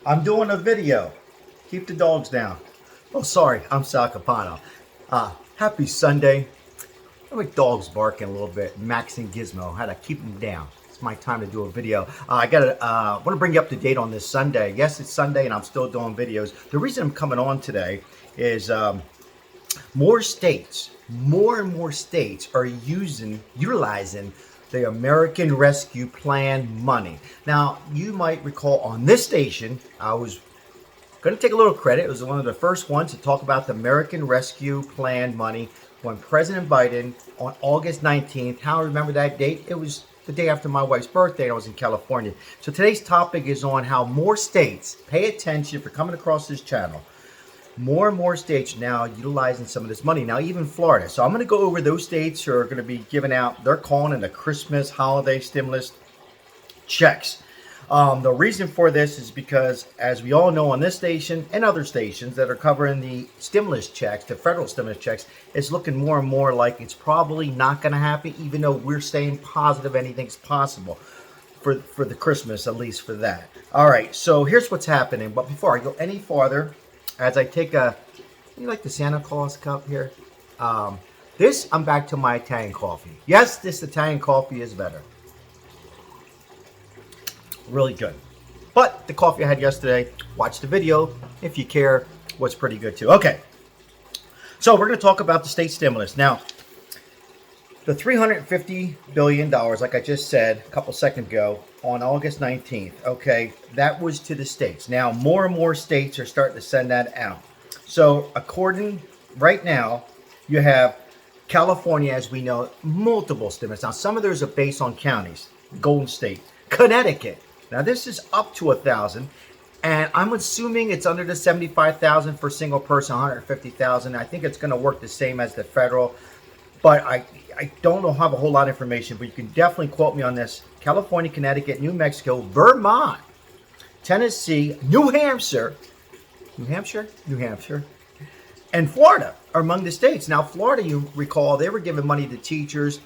I'm doing a video. Keep the dogs down. Oh, sorry. I'm Sal CAPANO. Happy Sunday. My dog's barking a little bit. Max and Gizmo. Had to keep them down. It's my time to do a video. I want to bring you up to date on this Sunday. Yes, it's Sunday and I'm still doing videos. The reason I'm coming on today is more and more states are utilizing the American Rescue Plan money. Now, you might recall on this station, I was going to take a little credit. It was one of the first ones to talk about the American Rescue Plan money when President Biden on August 19th, how I remember that date? It was the day after my wife's birthday and I was in California. So today's topic is on how more states, pay attention if you're coming across this channel, more and more states now utilizing some of this money. Now, even Florida. So I'm going to go over those states who are going to be giving out, they're calling it the Christmas holiday stimulus checks. The reason for this is because, as we all know on this station and other stations that are covering the stimulus checks, the federal stimulus checks, it's looking more and more like it's probably not going to happen, even though we're staying positive anything's possible for the Christmas, at least for that. All right, so here's what's happening. But before I go any farther, as I take you like the Santa Claus cup here? I'm back to my Italian coffee. Yes, this Italian coffee is better. Really good. But the coffee I had yesterday, watch the video if you care, was pretty good too. Okay, so we're going to talk about the state stimulus. Now, the $350 billion, like I just said a couple seconds ago, on August 19th, okay, that was to the states. Now, more and more states are starting to send that out. So, right now, you have California, as we know, multiple stimulus. Now, some of those are based on counties. Golden State, Connecticut. Now, this is up to 1,000, and I'm assuming it's under the 75,000 for single person, 150,000. I think it's going to work the same as the federal, but I don't have a whole lot of information, but you can definitely quote me on this. California, Connecticut, New Mexico, Vermont, Tennessee, New Hampshire, and Florida are among the states. Now, Florida, you recall, they were giving money to teachers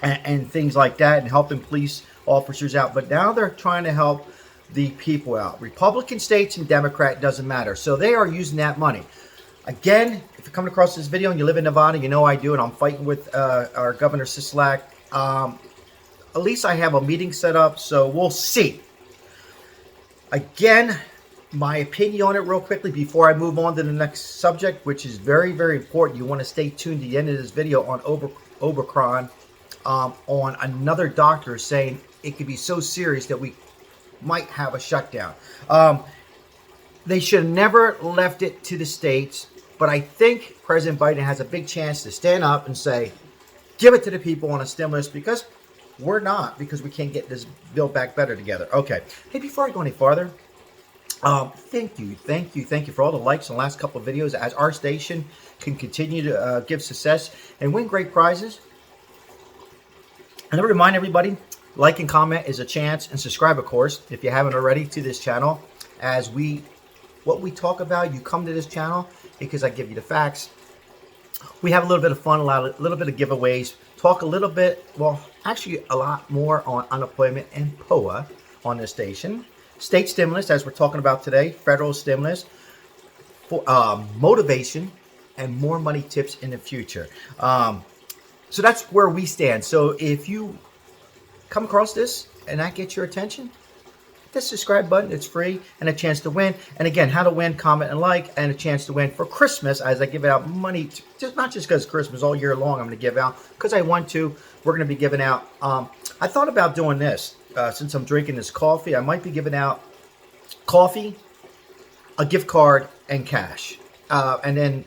and things like that and helping police officers out. But now they're trying to help the people out. Republican states and Democrat, doesn't matter. So they are using that money. Again, if you're coming across this video and you live in Nevada, you know I do, and I'm fighting with our Governor Sisolak. At least I have a meeting set up, so we'll see. Again, my opinion on it real quickly before I move on to the next subject, which is very, very important. You want to stay tuned to the end of this video on Omicron, on another doctor saying it could be so serious that we might have a shutdown. They should have never left it to the states, but I think President Biden has a big chance to stand up and say, give it to the people on a stimulus, because we're not, because we can't get this Build Back Better together. Okay. Hey, before I go any farther, thank you for all the likes on the last couple of videos, as our station can continue to give success and win great prizes. And I remind everybody, like and comment is a chance, and subscribe, of course, if you haven't already, to this channel. As what we talk about, you come to this channel because I give you the facts. We have a little bit of fun, a little bit of giveaways, talk a little bit, well, actually a lot more on unemployment and PUA on this station. State stimulus, as we're talking about today, federal stimulus, for motivation, and more money tips in the future. So that's where we stand. So if you come across this and that gets your attention, hit the subscribe button. It's free, and a chance to win. And again, how to win, comment and like, and a chance to win for Christmas, as I give out money, not just because Christmas, all year long I'm going to give out, because I want to. We're going to be giving out, I thought about doing this, since I'm drinking this coffee, I might be giving out coffee, a gift card, and cash. And then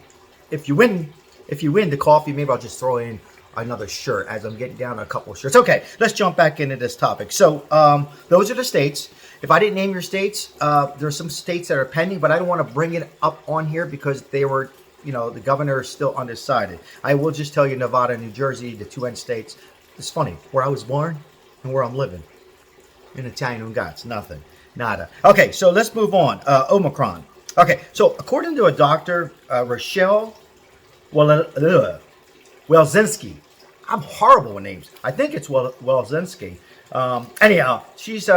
if you win the coffee, maybe I'll just throw in another shirt, as I'm getting down to a couple of shirts. Okay, let's jump back into this topic. So those are the states. If I didn't name your states, there are some states that are pending, but I don't want to bring it up on here because they were, the governor is still undecided. I will just tell you, Nevada and New Jersey, the two end states. It's funny, where I was born and where I'm living. In Italian, un gats, nothing, nada. Okay, so let's move on. Omicron. Okay, so according to a doctor, Rochelle Welzinski. I'm horrible with names. I think it's Welzinski. Anyhow, she's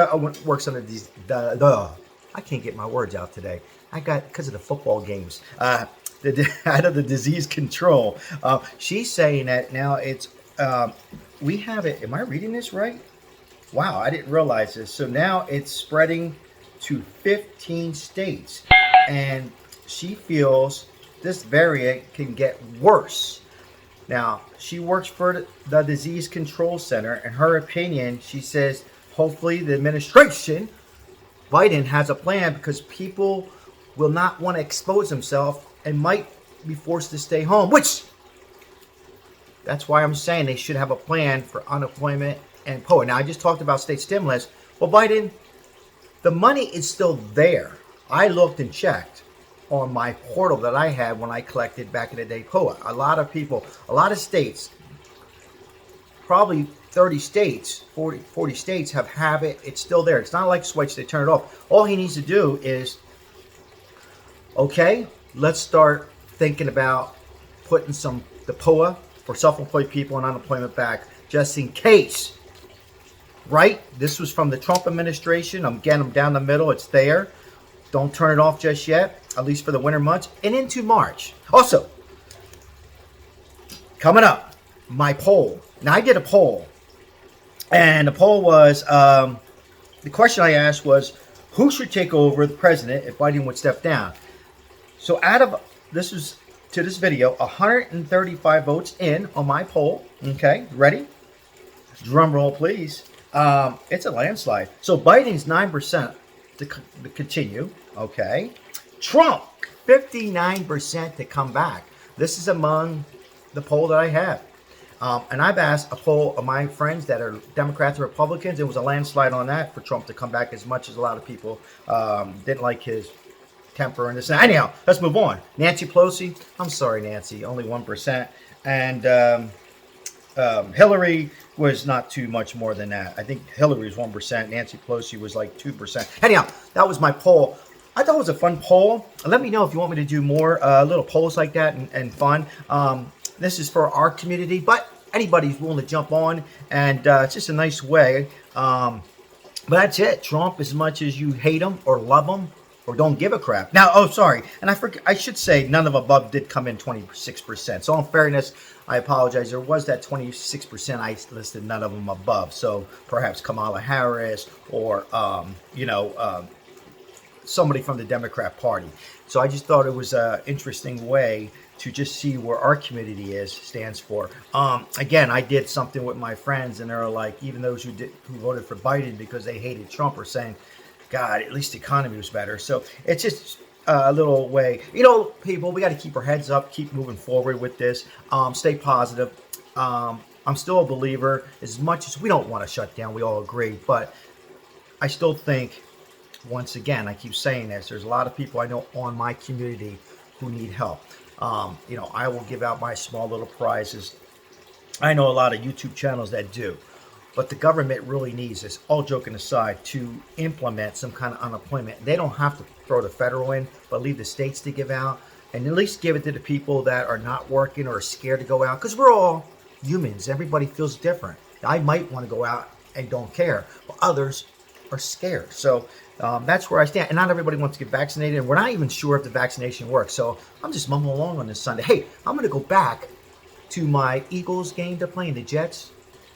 works under these. I I can't get my words out today. Because of the football games, out of the disease control. She's saying that now it's, we have it. Am I reading this right? Wow, I didn't realize this. So now it's spreading to 15 states. And she feels this variant can get worse. Now, she works for the Disease Control Center. In her opinion, she says, hopefully the administration, Biden, has a plan because people will not want to expose themselves and might be forced to stay home, which that's why I'm saying they should have a plan for unemployment and POA. Now, I just talked about state stimulus. Well, Biden, the money is still there. I looked and checked on my portal that I had when I collected back in the day POA. A lot of people, a lot of states, probably 30 states, 40 states have it. It's still there. It's not like a switch, they turn it off. All he needs to do is, okay, let's start thinking about putting the POA for self-employed people and unemployment back just in case, right? This was from the Trump administration. I'm down the middle. It's there. Don't turn it off just yet, at least for the winter months and into March. Also, coming up, my poll. Now, I did a poll, and the poll was, the question I asked was, who should take over the president if Biden would step down? So out of, this was to this video, 135 votes in on my poll. Okay, ready? Drum roll, please. It's a landslide. So Biden's 9% to continue. Okay. Trump, 59% to come back. This is among the poll that I have. And I've asked a poll of my friends that are Democrats and Republicans. It was a landslide on that for Trump to come back, as much as a lot of people didn't like his temper and this. Anyhow, let's move on. Nancy Pelosi. I'm sorry, Nancy. Only 1%. And Hillary was not too much more than that. I think Hillary was 1%. Nancy Pelosi was like 2%. Anyhow, that was my poll. I thought it was a fun poll. Let me know if you want me to do more little polls like that and fun. This is for our community, but anybody's willing to jump on, and it's just a nice way. But that's it. Trump, as much as you hate him or love him or don't give a crap. Now, oh, sorry. And I should say none of above did come in 26%. So in fairness, I apologize. There was that 26%. I listed none of them above. So perhaps Kamala Harris or, somebody from the Democrat Party. So I just thought it was an interesting way to just see where our community stands for. Again, I did something with my friends, and they're like, even those who voted for Biden because they hated Trump are saying, God, at least the economy was better. So it's just a little way. People, we got to keep our heads up, keep moving forward with this. Stay positive. I'm still a believer, as much as we don't want to shut down. We all agree. But I still think, once again, I keep saying this, there's a lot of people I know on my community who need help. I will give out my small little prizes. I know a lot of YouTube channels that do. But the government really needs this, all joking aside, to implement some kind of unemployment. They don't have to throw the federal in, but leave the states to give out. And at least give it to the people that are not working or are scared to go out. Because we're all humans. Everybody feels different. I might want to go out and don't care. But others are scared. So that's where I stand. And not everybody wants to get vaccinated. And we're not even sure if the vaccination works. So I'm just mumbling along on this Sunday. Hey, I'm going to go back to my Eagles game. They're playing the Jets.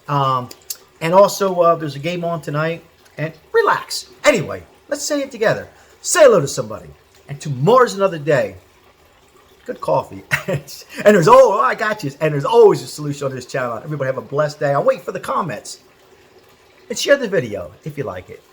And also, there's a game on tonight. And relax. Anyway, let's say it together. Say hello to somebody. And tomorrow's another day. Good coffee. And there's, I got you. And there's always a solution on this channel. Everybody have a blessed day. I'll wait for the comments. And share the video if you like it.